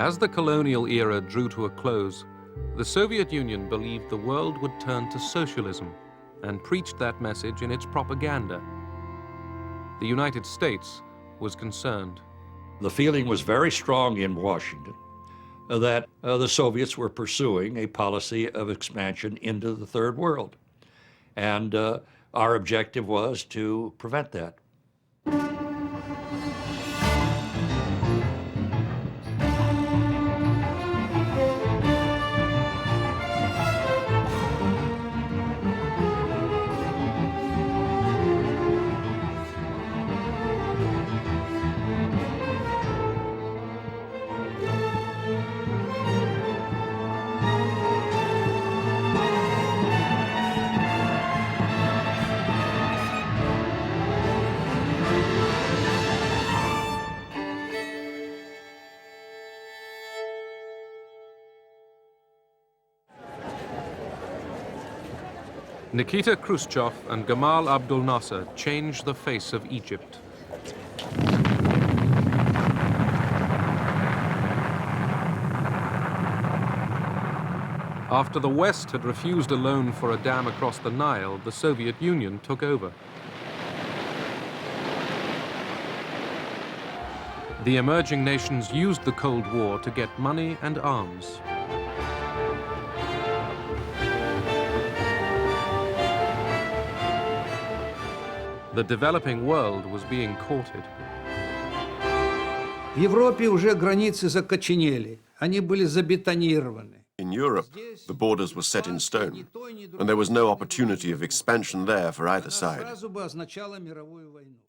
As the colonial era drew to a close, the Soviet Union believed the world would turn to socialism and preached that message in its propaganda. The United States was concerned. The feeling was very strong in Washington that the Soviets were pursuing a policy of expansion into the Third World. And our objective was to prevent that. Nikita Khrushchev and Gamal Abdel Nasser changed the face of Egypt. After the West had refused a loan for a dam across the Nile, the Soviet Union took over. The emerging nations used the Cold War to get money and arms. The developing world was being courted. В Европе уже границы закоченели, они были забетонированы. In Europe, the borders were set in stone, and there was no opportunity of expansion there for either side.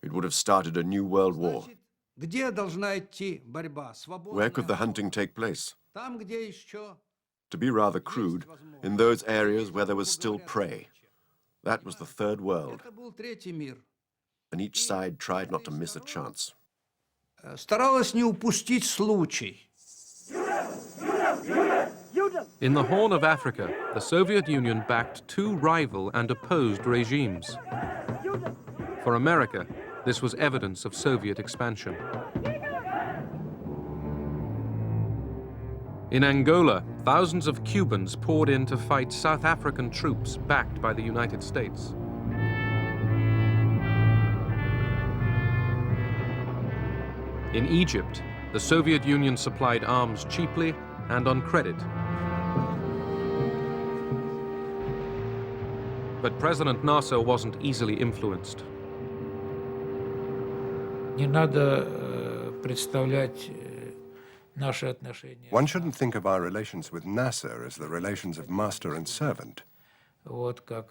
It would have started a new world war. Where could the hunting take place? To be rather crude, in those areas where there was still prey. That was the Third World. And each side tried not to miss a chance. Старалась не упустить случай. In the Horn of Africa, the Soviet Union backed two rival and opposed regimes. For America, this was evidence of Soviet expansion. In Angola, thousands of Cubans poured in to fight South African troops backed by the United States. In Egypt, the Soviet Union supplied arms cheaply and on credit. But President Nasser wasn't easily influenced. Не надо представлять наши отношения. One shouldn't think of our relations with Nasser as the relations of master and servant. Вот как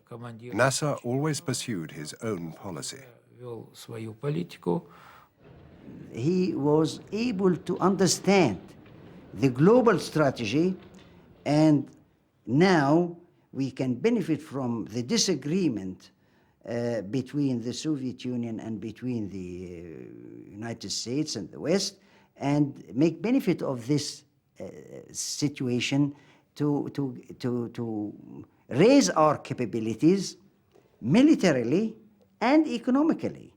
командир Nasser always pursued his own policy. вел свою политику. He was able to understand the global strategy, and now we can benefit from the disagreement between the Soviet Union and between the United States and the West, and make benefit of this situation to raise our capabilities militarily and economically.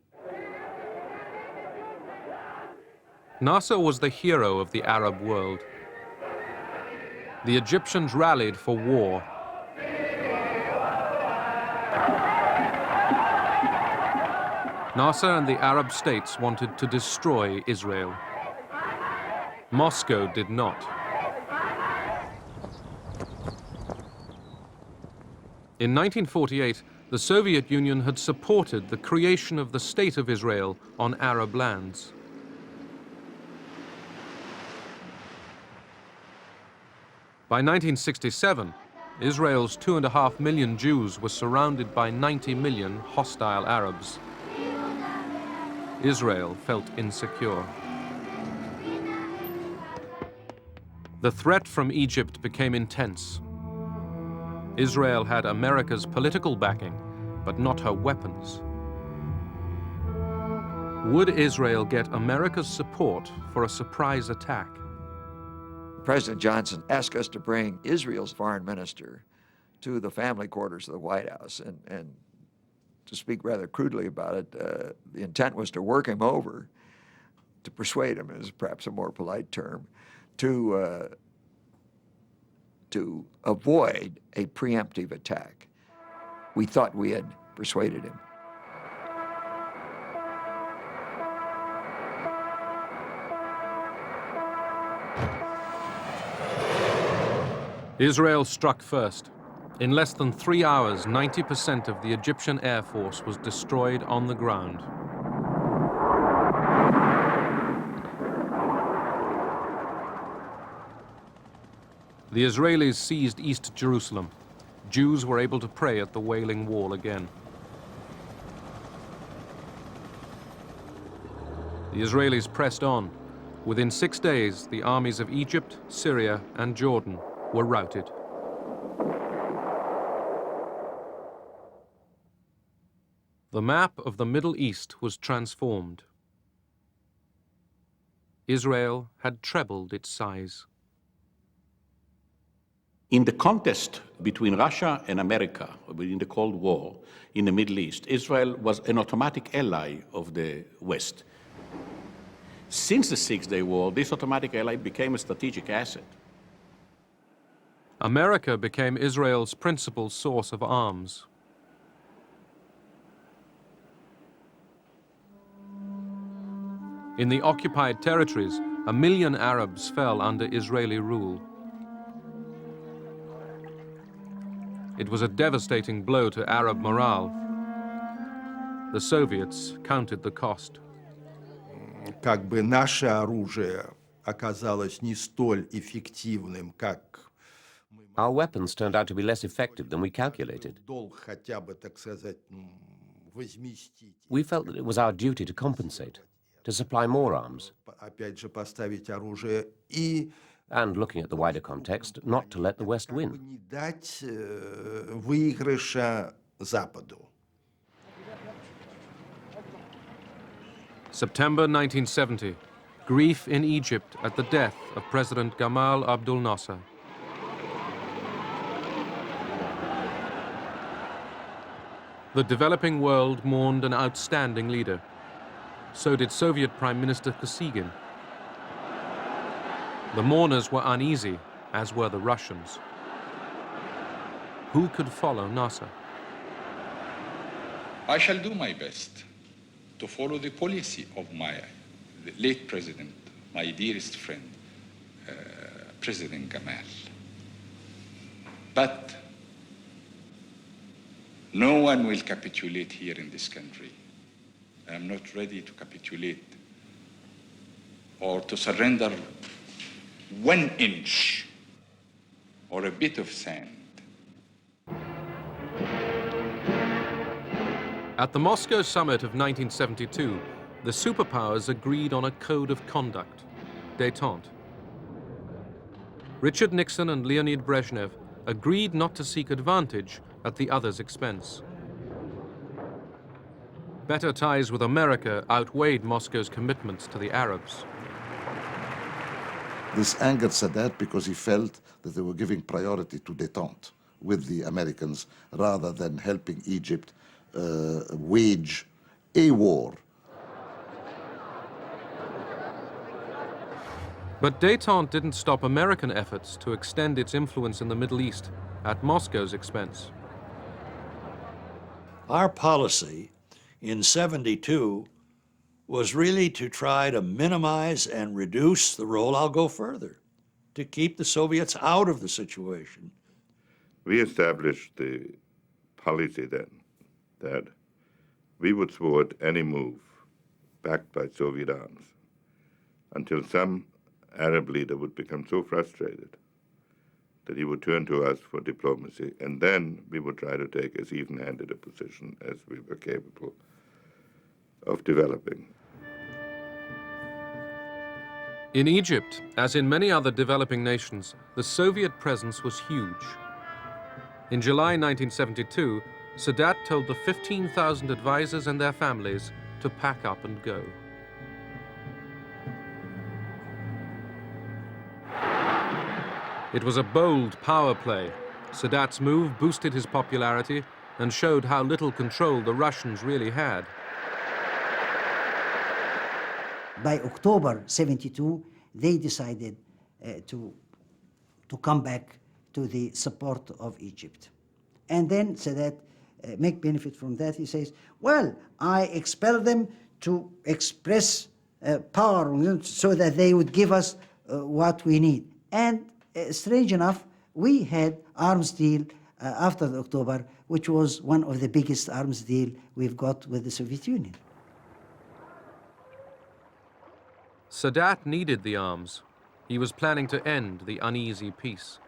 Nasser was the hero of the Arab world. The Egyptians rallied for war. Nasser and the Arab states wanted to destroy Israel. Moscow did not. In 1948, the Soviet Union had supported the creation of the State of Israel on Arab lands. By 1967, Israel's 2.5 million Jews were surrounded by 90 million hostile Arabs. Israel felt insecure. The threat from Egypt became intense. Israel had America's political backing, but not her weapons. Would Israel get America's support for a surprise attack? President Johnson asked us to bring Israel's foreign minister to the family quarters of the White House, and to speak rather crudely about it, the intent was to work him over, to persuade him is perhaps a more polite term, to avoid a preemptive attack. We thought we had persuaded him. Israel struck first. In less than 3 hours, 90% of the Egyptian Air Force was destroyed on the ground. The Israelis seized East Jerusalem. Jews were able to pray at the Wailing Wall again. The Israelis pressed on. Within 6 days, the armies of Egypt, Syria, and Jordan were routed. The map of the Middle East was transformed. Israel had trebled its size. In the contest between Russia and America, within the Cold War in the Middle East, Israel was an automatic ally of the West. Since the Six-Day War, this automatic ally became a strategic asset. America became Israel's principal source of arms. In the occupied territories, 1 million Arabs fell under Israeli rule. It was a devastating blow to Arab morale. The Soviets counted the cost. Как бы наше оружие оказалось не столь эффективным, как Our weapons turned out to be less effective than we calculated. долг хотя бы, так сказать, возместить. We felt that it was our duty to compensate, to supply more arms, Опять же, поставить оружие и and looking at the wider context, not to let the West win. не дать выигрыша Западу. September 1970, grief in Egypt at the death of President Gamal Abdel Nasser. The developing world mourned an outstanding leader. So did Soviet Prime Minister Kosygin. The mourners were uneasy, as were the Russians. Who could follow Nasser? I shall do my best to follow the policy of the late president, my dearest friend, President Gamal. But no one will capitulate here in this country. I am not ready to capitulate or to surrender 1 inch or a bit of sand. At the Moscow summit of 1972, the superpowers agreed on a code of conduct, détente. Richard Nixon and Leonid Brezhnev agreed not to seek advantage at the other's expense. Better ties with America outweighed Moscow's commitments to the Arabs. This angered Sadat because he felt that they were giving priority to détente with the Americans rather than helping Egypt wage a war. But détente didn't stop American efforts to extend its influence in the Middle East at Moscow's expense. Our policy in '72 was really to try to minimize and reduce the role. I'll go further, to keep the Soviets out of the situation. We established the policy then that we would thwart any move backed by Soviet arms until some Arab leader would become so frustrated that he would turn to us for diplomacy, and then we would try to take as even-handed a position as we were capable of developing. In Egypt, as in many other developing nations, the Soviet presence was huge. In July 1972, Sadat told the 15,000 advisors and their families to pack up and go. It was a bold power play. Sadat's move boosted his popularity and showed how little control the Russians really had. By October '72, they decided to come back to the support of Egypt. And then Sadat make benefit from that. He says, well, I expel them to express power so that they would give us what we need. And strange enough, we had arms deal after the October, which was one of the biggest arms deal we've got with the Soviet Union. Sadat needed the arms. He was planning to end the uneasy peace.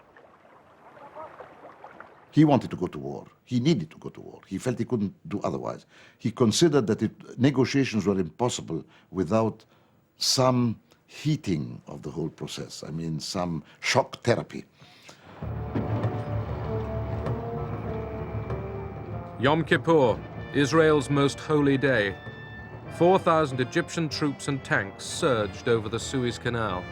He wanted to go to war. He needed to go to war. He felt he couldn't do otherwise. He considered that negotiations were impossible without some heating of the whole process. I mean, some shock therapy. Yom Kippur, Israel's most holy day. 4,000 Egyptian troops and tanks surged over the Suez Canal.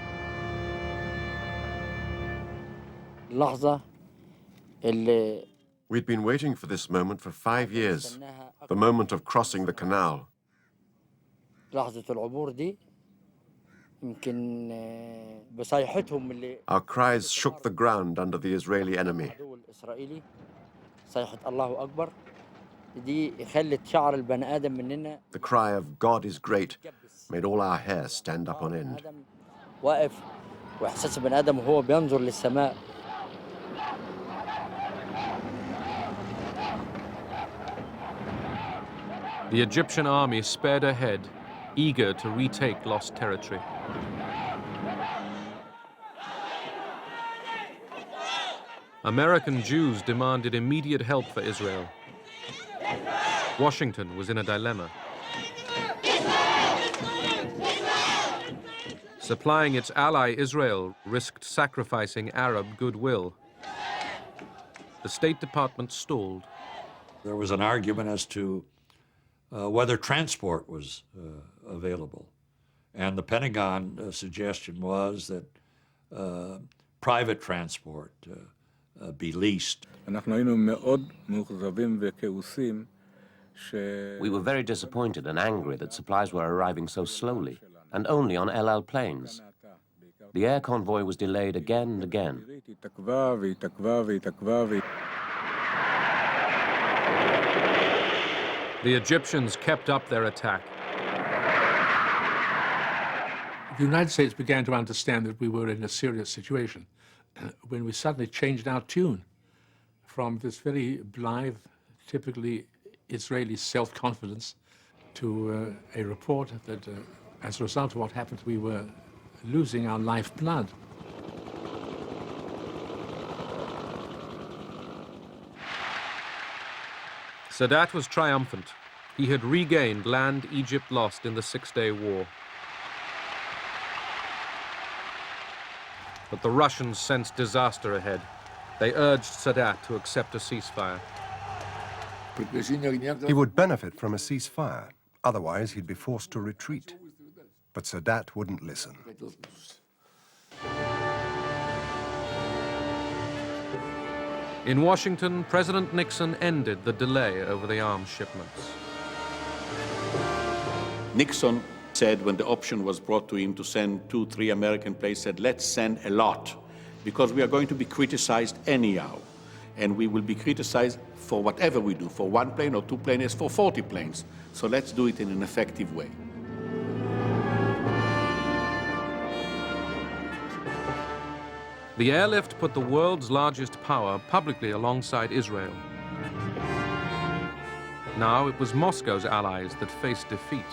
We'd been waiting for this moment for 5 years, the moment of crossing the canal. Our cries shook the ground under the Israeli enemy. The cry of God is great made all our hair stand up on end. The Egyptian army sped ahead, eager to retake lost territory. American Jews demanded immediate help for Israel. Washington was in a dilemma. Supplying its ally Israel risked sacrificing Arab goodwill. The State Department stalled. There was an argument as to whether transport was available. And the Pentagon suggestion was that private transport be leased. We were very disappointed and angry that supplies were arriving so slowly and only on El Al planes. The air convoy was delayed again and again. The Egyptians kept up their attack. The United States began to understand that we were in a serious situation when we suddenly changed our tune from this very blithe, typically Israeli self-confidence to a report that as a result of what happened, we were losing our lifeblood. Sadat was triumphant. He had regained land Egypt lost in the Six-Day War. But the Russians sensed disaster ahead. They urged Sadat to accept a ceasefire. He would benefit from a ceasefire. Otherwise, he'd be forced to retreat. But Sadat wouldn't listen. In Washington, President Nixon ended the delay over the arms shipments. Nixon said when the option was brought to him to send 2-3 American planes, said, let's send a lot, because we are going to be criticized anyhow. And we will be criticized for whatever we do, for 1 plane or 2 planes, for 40 planes. So let's do it in an effective way. The airlift put the world's largest power publicly alongside Israel. Now it was Moscow's allies that faced defeat.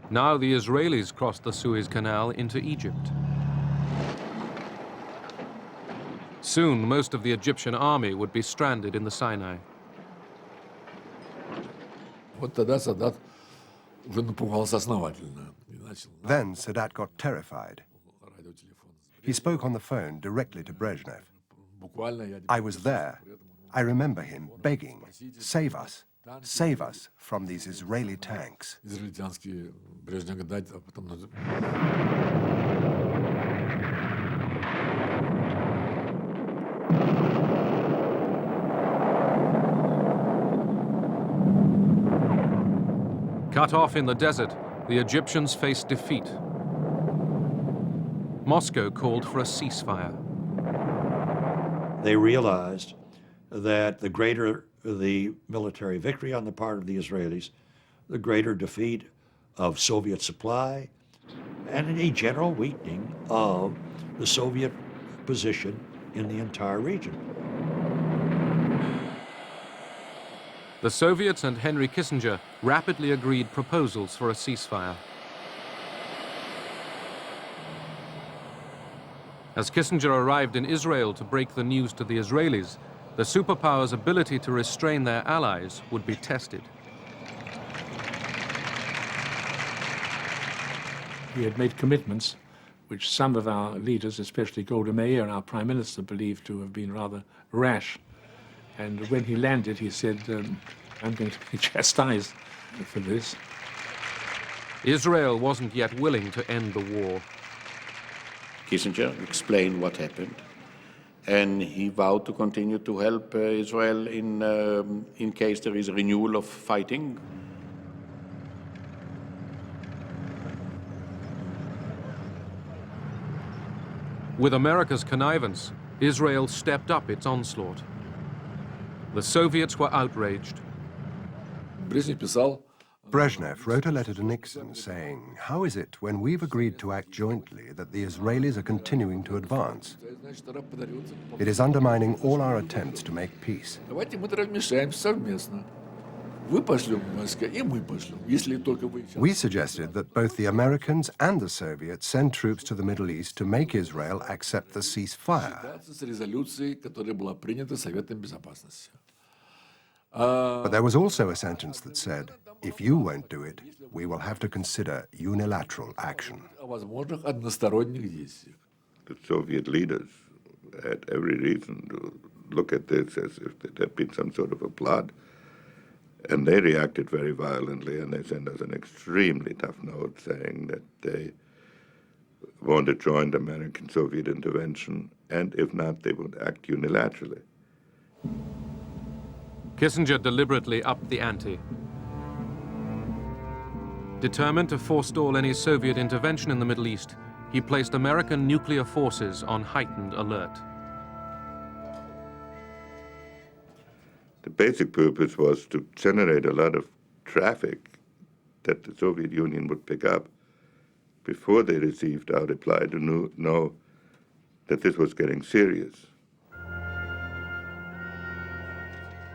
Now the Israelis crossed the Suez Canal into Egypt. Soon, most of the Egyptian army would be stranded in the Sinai. Then Sadat got terrified. He spoke on the phone directly to Brezhnev. I was there. I remember him begging, save us from these Israeli tanks. Cut off in the desert, the Egyptians faced defeat. Moscow called for a ceasefire. They realized that the greater the military victory on the part of the Israelis, the greater defeat of Soviet supply, and a general weakening of the Soviet position in the entire region. The Soviets and Henry Kissinger rapidly agreed proposals for a ceasefire. As Kissinger arrived in Israel to break the news to the Israelis, the superpowers' ability to restrain their allies would be tested. He had made commitments which some of our leaders, especially Golda Meir and our Prime Minister, believed to have been rather rash. And when he landed, he said, I'm going to be chastised for this. Israel wasn't yet willing to end the war. Kissinger explained what happened, and he vowed to continue to help Israel in case there is a renewal of fighting. With America's connivance, Israel stepped up its onslaught. The Soviets were outraged. Brezhnev wrote a letter to Nixon saying, "How is it, when we've agreed to act jointly, that the Israelis are continuing to advance? It is undermining all our attempts to make peace." We suggested that both the Americans and the Soviets send troops to the Middle East to make Israel accept the ceasefire. But there was also a sentence that said, "If you won't do it, we will have to consider unilateral action." The Soviet leaders had every reason to look at this as if there had been some sort of a plot. And they reacted very violently, and they sent us an extremely tough note saying that they want to join the American-Soviet intervention, and if not, they would act unilaterally. Kissinger deliberately upped the ante. Determined to forestall any Soviet intervention in the Middle East, he placed American nuclear forces on heightened alert. The basic purpose was to generate a lot of traffic that the Soviet Union would pick up before they received our reply to know that this was getting serious.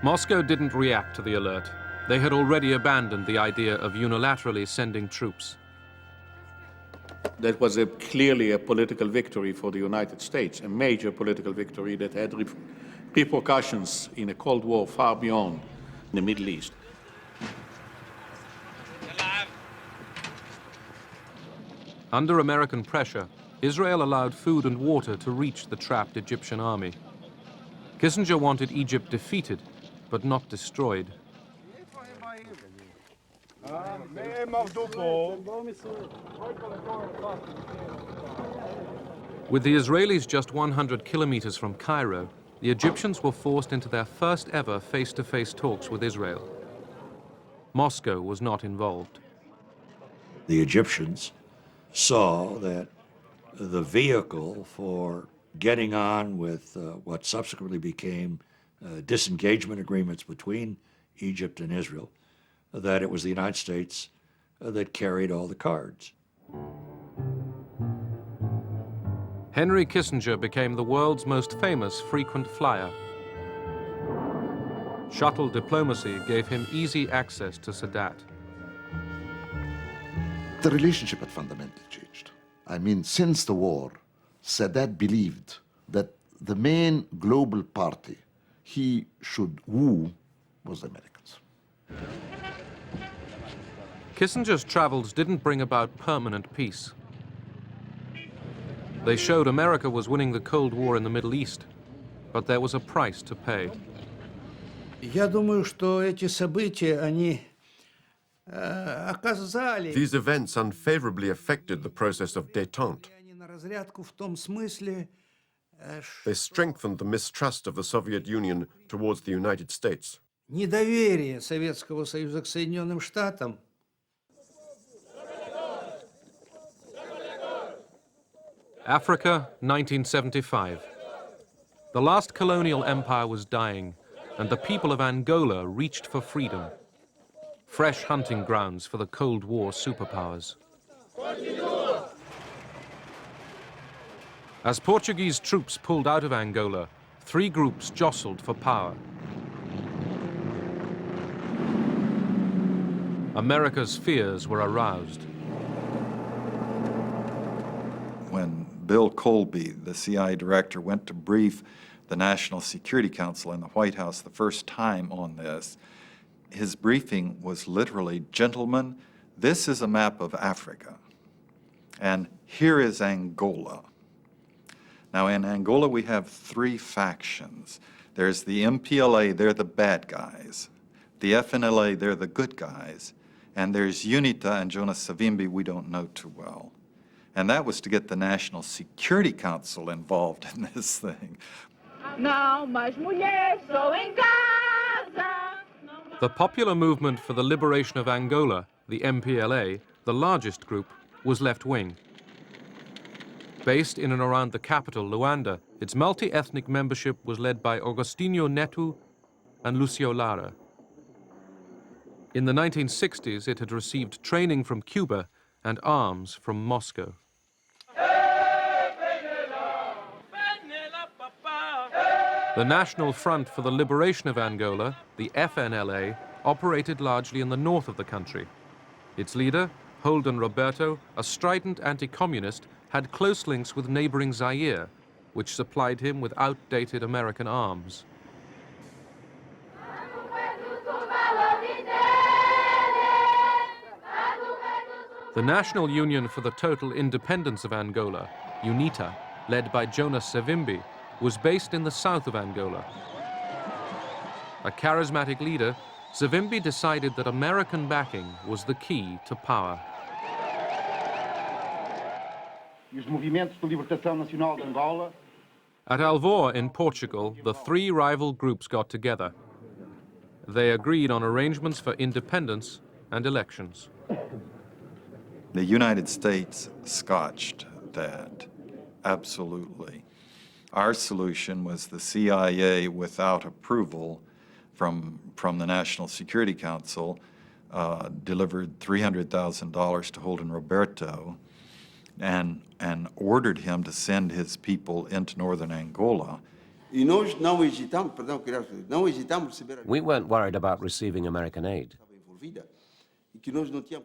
Moscow didn't react to the alert. They had already abandoned the idea of unilaterally sending troops. That was clearly a political victory for the United States, a major political victory that had repercussions in a Cold War far beyond the Middle East. Under American pressure, Israel allowed food and water to reach the trapped Egyptian army. Kissinger wanted Egypt defeated, but not destroyed. With the Israelis just 100 kilometers from Cairo, the Egyptians were forced into their first ever face-to-face talks with Israel. Moscow was not involved. The Egyptians saw that the vehicle for getting on with what subsequently became disengagement agreements between Egypt and Israel, that it was the United States that carried all the cards. Henry Kissinger became the world's most famous frequent flyer. Shuttle diplomacy gave him easy access to Sadat. The relationship had fundamentally changed. I mean, since the war, Sadat believed that the main global party he should woo was the Americans. Kissinger's travels didn't bring about permanent peace. They showed America was winning the Cold War in the Middle East, but there was a price to pay. Я думаю, что эти события, они оказали... These events unfavorably affected the process of détente. на разрядку в том смысле, They strengthened the mistrust of the Soviet Union towards the United States. недоверие Советского Союза к Соединенным Штатам Africa, 1975. The last colonial empire was dying, and the people of Angola reached for freedom. Fresh hunting grounds for the Cold War superpowers. As Portuguese troops pulled out of Angola, three groups jostled for power. America's fears were aroused. When Bill Colby, the CIA director, went to brief the National Security Council in the White House the first time on this, his briefing was literally, "Gentlemen, this is a map of Africa, and here is Angola." Now, in Angola, we have three factions. There's the MPLA, they're the bad guys. The FNLA, they're the good guys. And there's UNITA and Jonas Savimbi we don't know too well. And that was to get the National Security Council involved in this thing. The Popular Movement for the Liberation of Angola, the MPLA, the largest group, was left-wing. Based in and around the capital, Luanda, its multi-ethnic membership was led by Agostinho Neto and Lucio Lara. In the 1960s, it had received training from Cuba and arms from Moscow. The National Front for the Liberation of Angola, the FNLA, operated largely in the north of the country. Its leader, Holden Roberto, a strident anti-communist, had close links with neighboring Zaire, which supplied him with outdated American arms. The National Union for the Total Independence of Angola, UNITA, led by Jonas Savimbi, was based in the south of Angola. A charismatic leader, Savimbi decided that American backing was the key to power. At Alvor in Portugal, the three rival groups got together. They agreed on arrangements for independence and elections. The United States scotched that, absolutely. Our solution was the CIA, without approval from the National Security Council, delivered $300,000 to Holden Roberto and ordered him to send his people into northern Angola. We weren't worried about receiving American aid.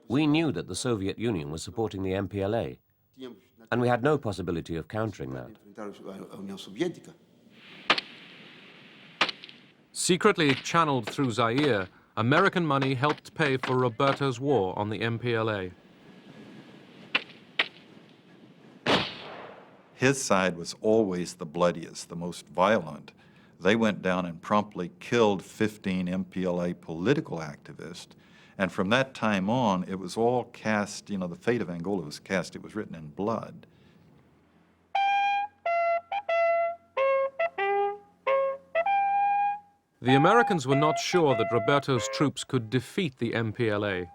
We knew that the Soviet Union was supporting the MPLA, and we had no possibility of countering that. Secretly channeled through Zaire, American money helped pay for Roberto's war on the MPLA. His side was always the bloodiest, the most violent. They went down and promptly killed 15 MPLA political activists. And from that time on, it was all cast, the fate of Angola was cast, it was written in blood. The Americans were not sure that Roberto's troops could defeat the MPLA.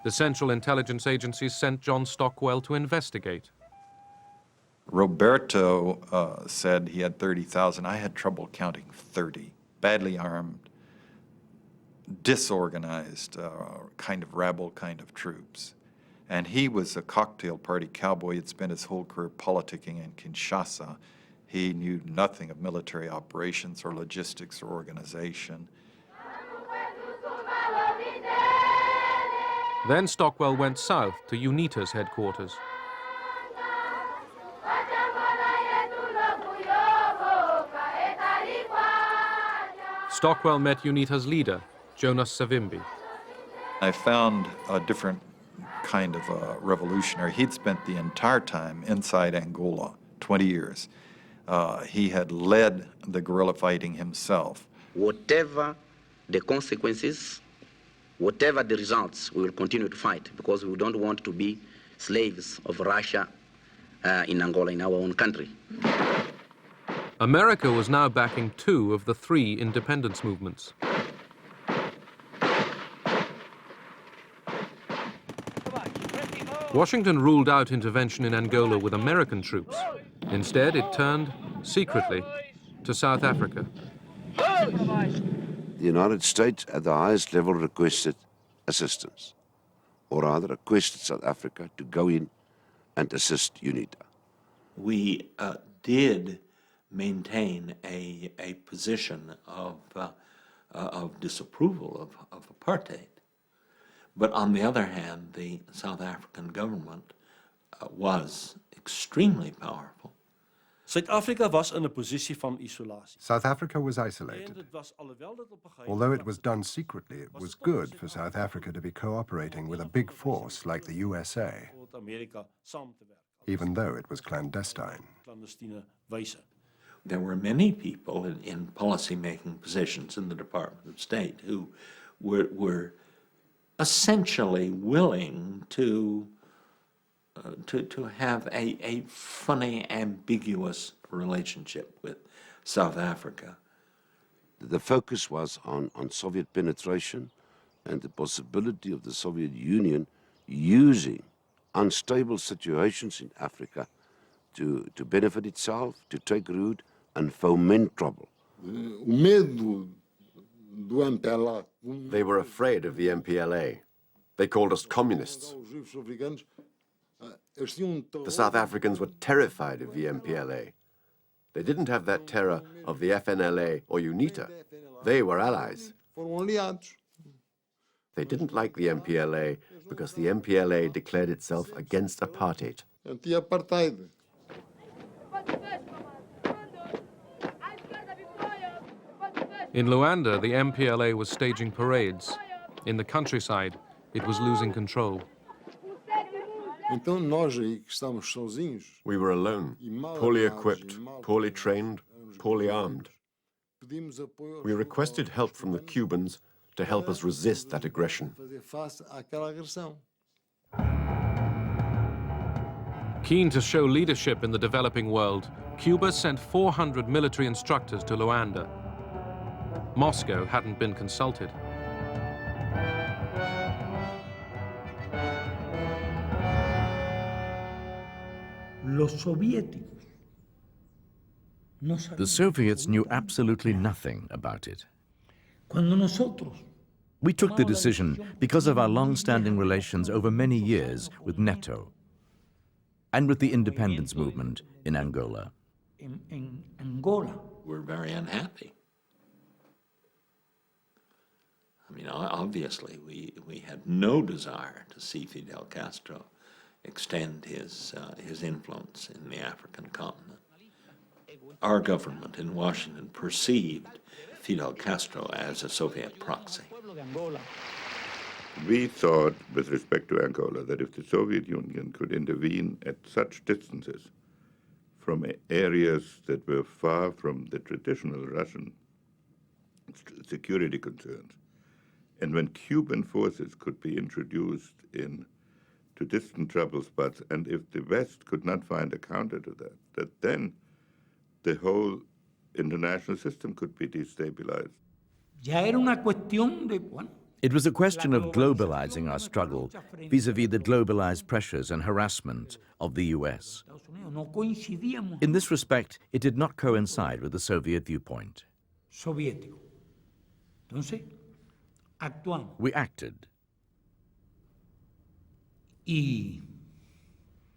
The Central Intelligence Agency sent John Stockwell to investigate. Roberto said he had 30,000. I had trouble counting 30. Badly armed, disorganized, kind of rabble kind of troops. And he was a cocktail party cowboy. He'd spent his whole career politicking in Kinshasa. He knew nothing of military operations or logistics or organization. Then Stockwell went south to UNITA's headquarters. Stockwell met UNITA's leader, Jonas Savimbi. I found a different kind of a revolutionary. He'd spent the entire time inside Angola, 20 years. He had led the guerrilla fighting himself. Whatever the consequences, whatever the results, we will continue to fight because we don't want to be slaves of Russia in Angola, in our own country. America was now backing two of the three independence movements. Washington ruled out intervention in Angola with American troops. Instead, it turned, secretly, to South Africa. The United States at the highest level requested assistance, or rather requested South Africa to go in and assist UNITA. We did maintain a position of disapproval of apartheid. But on the other hand, the South African government was extremely powerful. Suid-Afrika was in 'n posisie van isolasie. South Africa was isolated. Although it was done secretly, it was good for South Africa to be cooperating with a big force like the USA, even though it was clandestine. There were many people in policy-making positions in the Department of State who were essentially willing to have a funny, ambiguous relationship with South Africa. The focus was on Soviet penetration and the possibility of the Soviet Union using unstable situations in Africa to benefit itself, to take root and foment trouble. They were afraid of the MPLA. They called us communists. The South Africans were terrified of the MPLA. They didn't have that terror of the FNLA or UNITA. They were allies. They didn't like the MPLA because the MPLA declared itself against apartheid. In Luanda, the MPLA was staging parades. In the countryside, it was losing control. We were alone, poorly equipped, poorly trained, poorly armed. We requested help from the Cubans to help us resist that aggression. Keen to show leadership in the developing world, Cuba sent 400 military instructors to Luanda. Moscow hadn't been consulted. The Soviets knew absolutely nothing about it. We took the decision because of our long-standing relations over many years with NATO and with the independence movement in Angola. We're very unhappy. I mean, obviously, we had no desire to see Fidel Castro extend his influence in the African continent. Our government in Washington perceived Fidel Castro as a Soviet proxy. We thought, with respect to Angola, that if the Soviet Union could intervene at such distances from areas that were far from the traditional Russian security concerns, and when Cuban forces could be introduced to distant trouble spots, and if the West could not find a counter to that then the whole international system could be destabilized. It was a question of globalizing our struggle vis-à-vis the globalized pressures and harassment of the US. In this respect, it did not coincide with the Soviet viewpoint. We acted.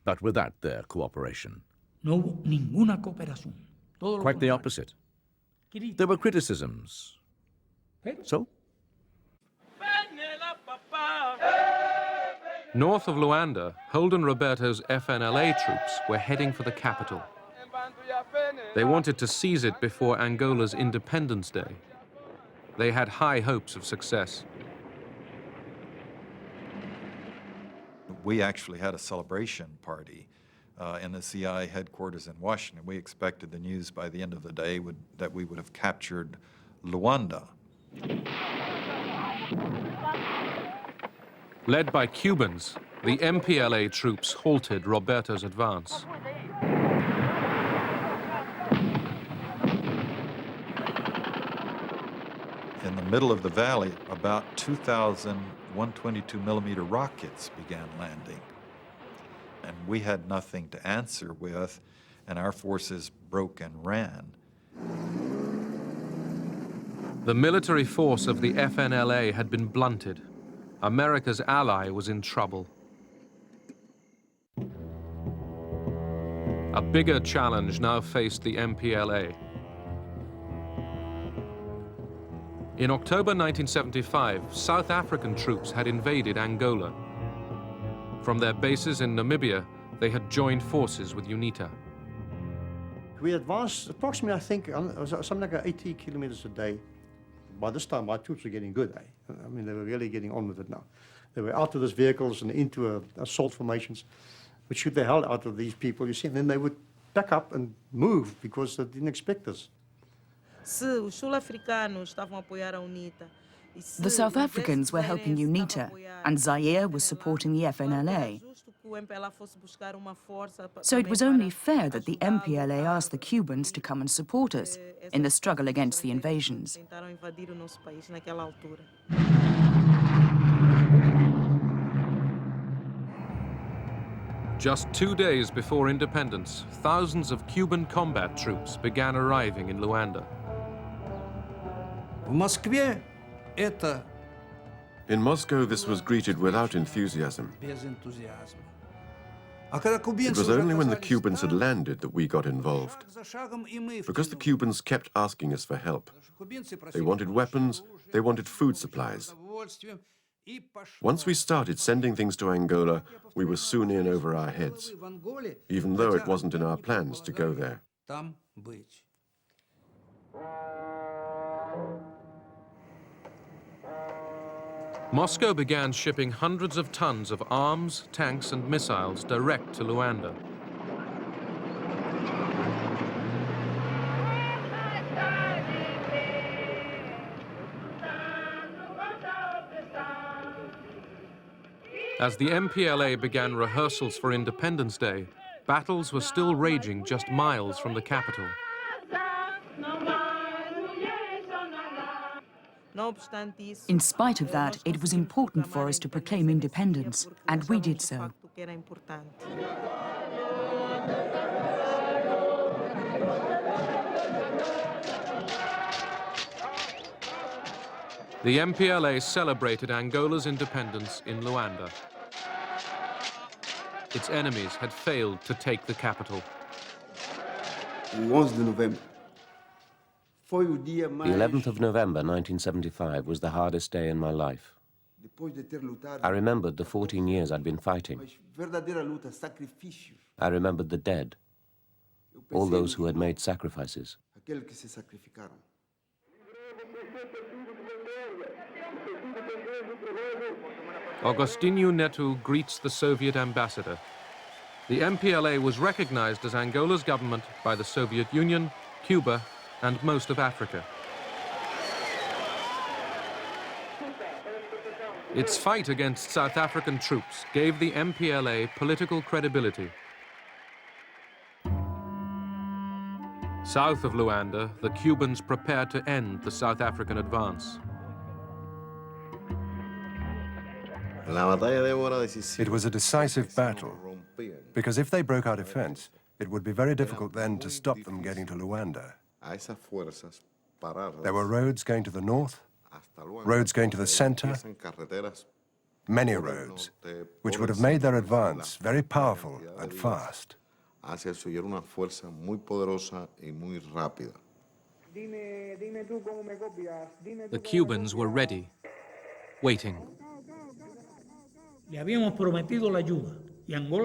But without their cooperation. Quite the opposite. There were criticisms. So? North of Luanda, Holden Roberto's FNLA troops were heading for the capital. They wanted to seize it before Angola's Independence Day. They had high hopes of success. We actually had a celebration party in the CI headquarters in Washington. We expected the news by the end of the day that we would have captured Luanda. Led by Cubans, the MPLA troops halted Roberto's advance. In the middle of the valley, about 2,000 122-millimeter rockets began landing. and we had nothing to answer with, and our forces broke and ran. The military force of the FNLA had been blunted. America's ally was in trouble. A bigger challenge now faced the MPLA. In October 1975, South African troops had invaded Angola. From their bases in Namibia, they had joined forces with UNITA. We advanced approximately, I think, something like 80 kilometers a day. By this time, our troops were getting good. I mean, they were really getting on with it now. They were out of those vehicles and into assault formations, which shoot the hell out of these people, you see, and then they would back up and move because they didn't expect us. The South Africans were helping UNITA, and Zaire was supporting the FNLA. So it was only fair that the MPLA asked the Cubans to come and support us in the struggle against the invasions. Just 2 days before independence, thousands of Cuban combat troops began arriving in Luanda. In Moscow, this was greeted without enthusiasm. It was only when the Cubans had landed that we got involved. Because the Cubans kept asking us for help. They wanted weapons, they wanted food supplies. Once we started sending things to Angola, we were soon in over our heads, even though it wasn't in our plans to go there. Moscow began shipping hundreds of tons of arms, tanks, and missiles direct to Luanda. As the MPLA began rehearsals for Independence Day, battles were still raging just miles from the capital. In spite of that, it was important for us to proclaim independence, and we did so. The MPLA celebrated Angola's independence in Luanda. Its enemies had failed to take the capital. The 11th of November 1975 was the hardest day in my life. I remembered the 14 years I'd been fighting. I remembered the dead, all those who had made sacrifices. Agostinho Neto greets the Soviet ambassador. The MPLA was recognized as Angola's government by the Soviet Union, Cuba, and most of Africa. Its fight against South African troops gave the MPLA political credibility. South of Luanda, the Cubans prepared to end the South African advance. It was a decisive battle, because if they broke our defense, it would be very difficult then to stop them getting to Luanda. There were roads going to the north, roads going to the center, many roads, which would have made their advance very powerful and fast. The Cubans were ready, waiting.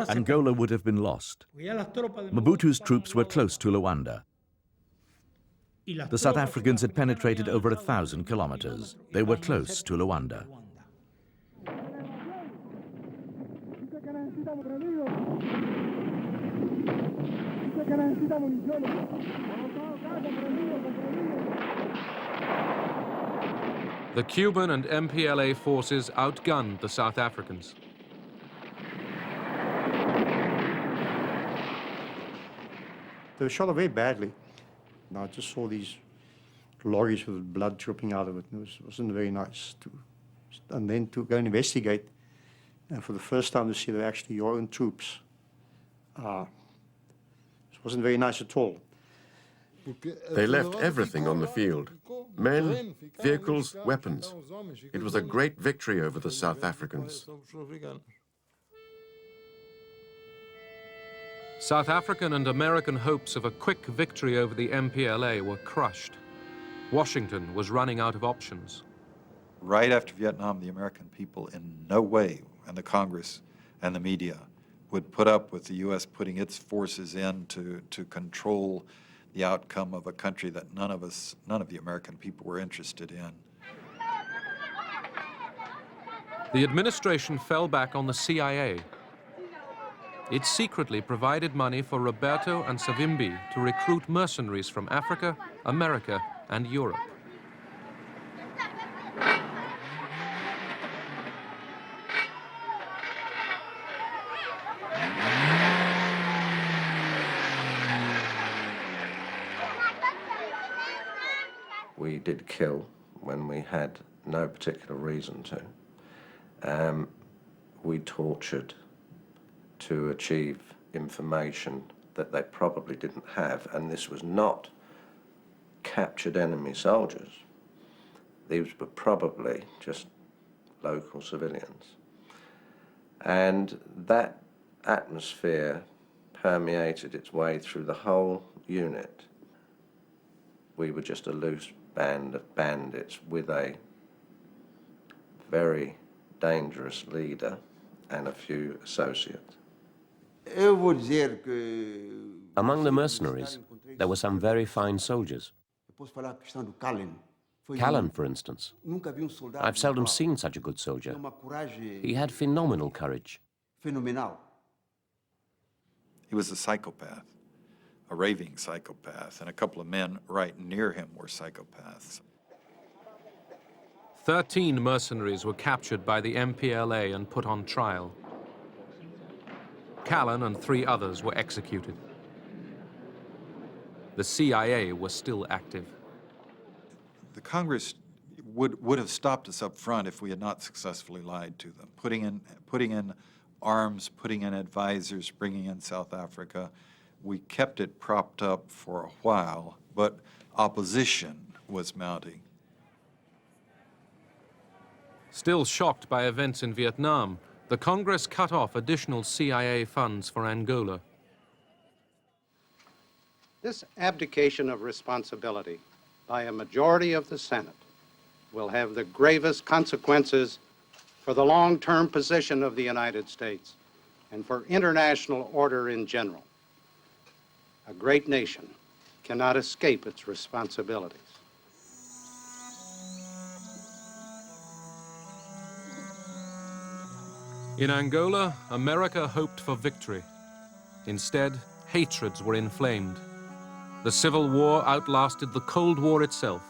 Angola would have been lost. Mobutu's troops were close to Luanda. The South Africans had penetrated over 1,000 kilometers. They were close to Luanda. The Cuban and MPLA forces outgunned the South Africans. They were shot very badly. Now, I just saw these lorries with blood dripping out of it. It wasn't very nice. And then to go and investigate, and for the first time to see they're actually your own troops It wasn't very nice at all. They left everything on the field. Men, vehicles, weapons. It was a great victory over the South Africans. South African and American hopes of a quick victory over the MPLA were crushed. Washington was running out of options. Right after Vietnam, the American people in no way, and the Congress and the media, would put up with the U.S. putting its forces in to control the outcome of a country that none of the American people were interested in. The administration fell back on the CIA. It secretly provided money for Roberto and Savimbi to recruit mercenaries from Africa, America, and Europe. We did kill when we had no particular reason to. We tortured to achieve information that they probably didn't have, and this was not captured enemy soldiers. These were probably just local civilians. And that atmosphere permeated its way through the whole unit. We were just a loose band of bandits with a very dangerous leader and a few associates. Among the mercenaries, there were some very fine soldiers. Callan, for instance. I've seldom seen such a good soldier. He had phenomenal courage. He was a psychopath, a raving psychopath, and a couple of men right near him were psychopaths. 13 mercenaries were captured by the MPLA and put on trial. Callan and 3 others were executed. The CIA was still active. The Congress would have stopped us up front if we had not successfully lied to them, putting in arms, putting in advisors, bringing in South Africa. We kept it propped up for a while, but opposition was mounting. Still shocked by events in Vietnam, the Congress cut off additional CIA funds for Angola. This abdication of responsibility by a majority of the Senate will have the gravest consequences for the long-term position of the United States and for international order in general. A great nation cannot escape its responsibilities. In Angola, America hoped for victory. Instead, hatreds were inflamed. The Civil War outlasted the Cold War itself,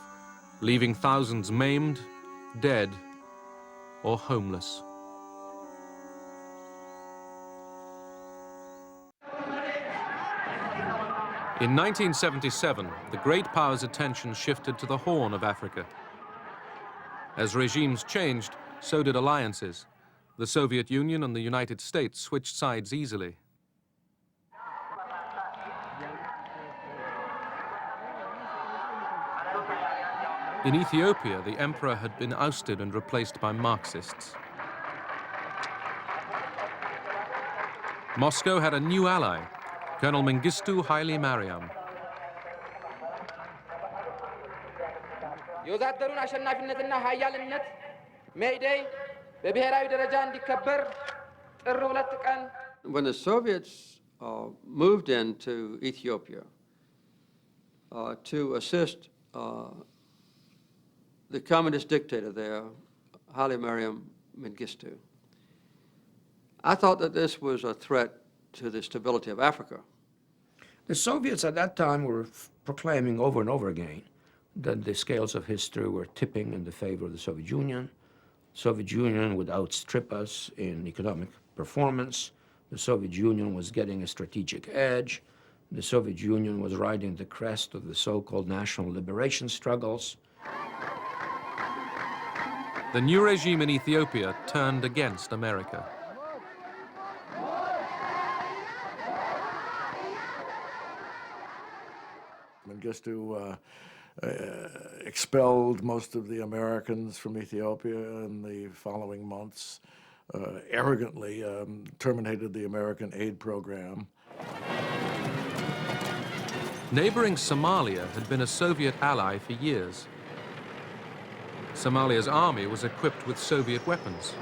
leaving thousands maimed, dead, or homeless. In 1977, the great powers' attention shifted to the Horn of Africa. As regimes changed, so did alliances. The Soviet Union and the United States switched sides easily. In Ethiopia, the emperor had been ousted and replaced by Marxists. Moscow had a new ally, Colonel Mengistu Haile Mariam. የወዛደሩን አሸናፊነትና ኃያልነት ሜይዴይ በብሔራዊ ደረጃ እንዲከበር ጥር 2 ቀን When the Soviets moved into Ethiopia to assist the communist dictator there, Haile Mariam Mengistu, I thought that this was a threat to the stability of Africa. The Soviets at that time were proclaiming over and over again that the scales of history were tipping in the favor of the Soviet Union. The Soviet Union would outstrip us in economic performance. The Soviet Union was getting a strategic edge. The Soviet Union was riding the crest of the so-called national liberation struggles. The new regime in Ethiopia turned against America. Mengistu expelled most of the Americans from Ethiopia in the following months, arrogantly terminated the American aid program. Neighboring Somalia had been a Soviet ally for years. Somalia's army was equipped with Soviet weapons.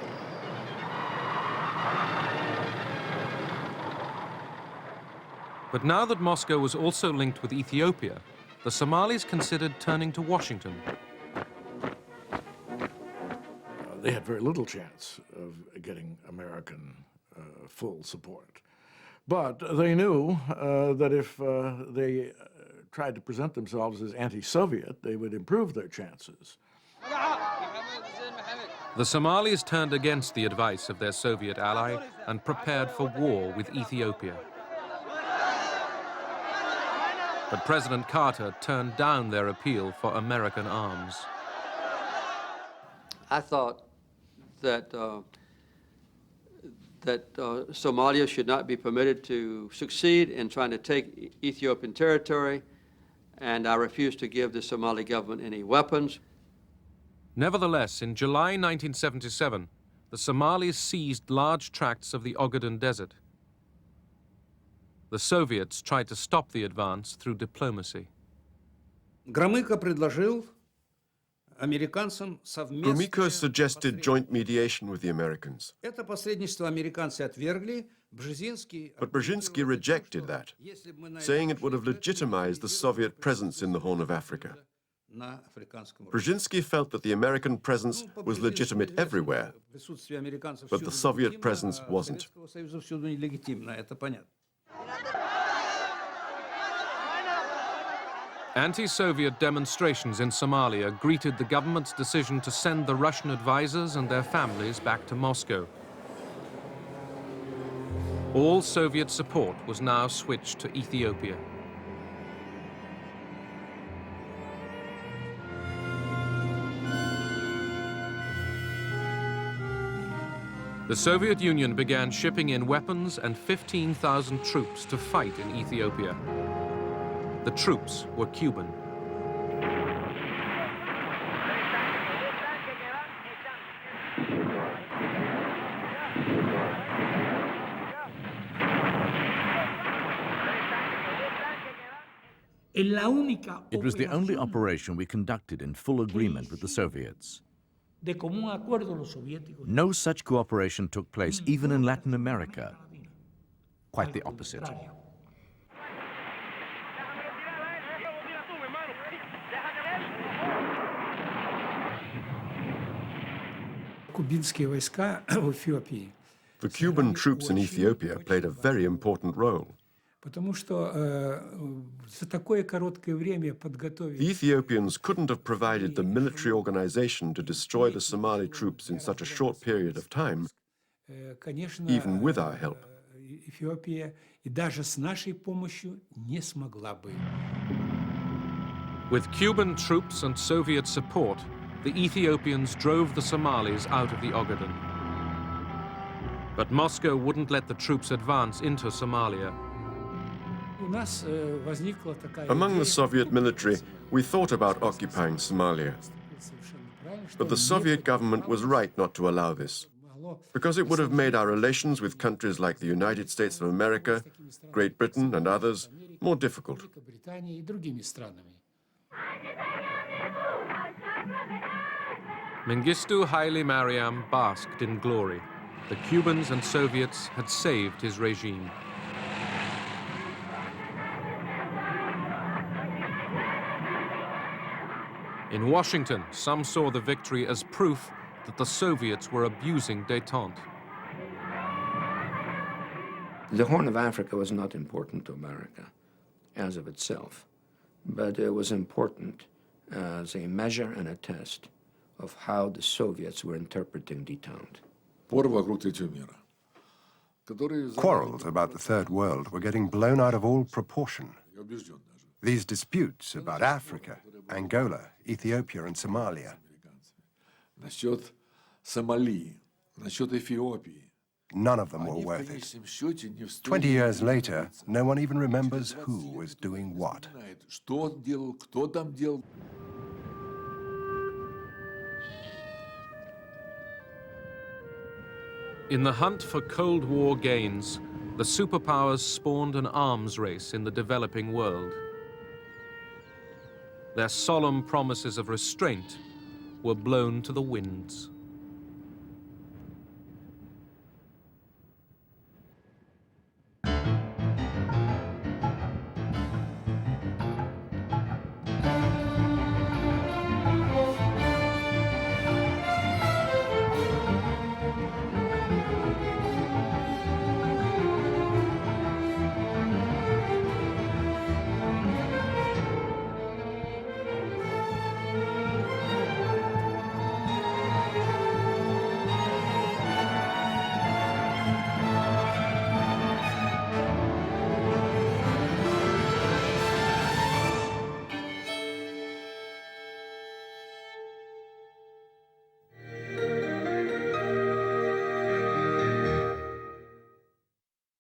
But now that Moscow was also linked with Ethiopia, the Somalis considered turning to Washington. They had very little chance of getting American full support. But they knew that if they tried to present themselves as anti-Soviet, they would improve their chances. The Somalis turned against the advice of their Soviet ally and prepared for war with Ethiopia. But President Carter turned down their appeal for American arms. I thought that Somalia should not be permitted to succeed in trying to take Ethiopian territory, and I refused to give the Somali government any weapons. Nevertheless, in July 1977, the Somalis seized large tracts of the Ogaden Desert. The Soviets tried to stop the advance through diplomacy. Gromyko предложил американцам совместное... Gromyko suggested joint mediation with the Americans. Это посредничество американцы отвергли. But Brzezinski rejected that, saying it would have legitimized the Soviet presence in the Horn of Africa. Brzezinski felt that the American presence was legitimate everywhere, but the Soviet presence wasn't. Anti-Soviet demonstrations in Somalia greeted the government's decision to send the Russian advisors and their families back to Moscow. All Soviet support was now switched to Ethiopia. The Soviet Union began shipping in weapons and 15,000 troops to fight in Ethiopia. The troops were Cuban. It was the only operation we conducted in full agreement with the Soviets. No such cooperation took place even in Latin America. Quite the opposite. The Cuban troops in Ethiopia played a very important role. The Ethiopians couldn't have provided the military organization to destroy the Somali troops in such a short period of time, even with our help. With Cuban troops and Soviet support, the Ethiopians drove the Somalis out of the Ogaden. But Moscow wouldn't let the troops advance into Somalia. Among the Soviet military, we thought about occupying Somalia. But the Soviet government was right not to allow this, because it would have made our relations with countries like the United States of America, Great Britain, and others more difficult. Mengistu Haile Mariam basked in glory. The Cubans and Soviets had saved his regime. In Washington, some saw the victory as proof that the Soviets were abusing détente. The Horn of Africa was not important to America as of itself, but it was important as a measure and a test of how the Soviets were interpreting détente. Quarrels about the Third World were getting blown out of all proportion. These disputes about Africa, Angola, Ethiopia, and Somalia. None of them were worth it. 20 years later, no one even remembers who was doing what. In the hunt for Cold War gains, the superpowers spawned an arms race in the developing world. Their solemn promises of restraint were blown to the winds.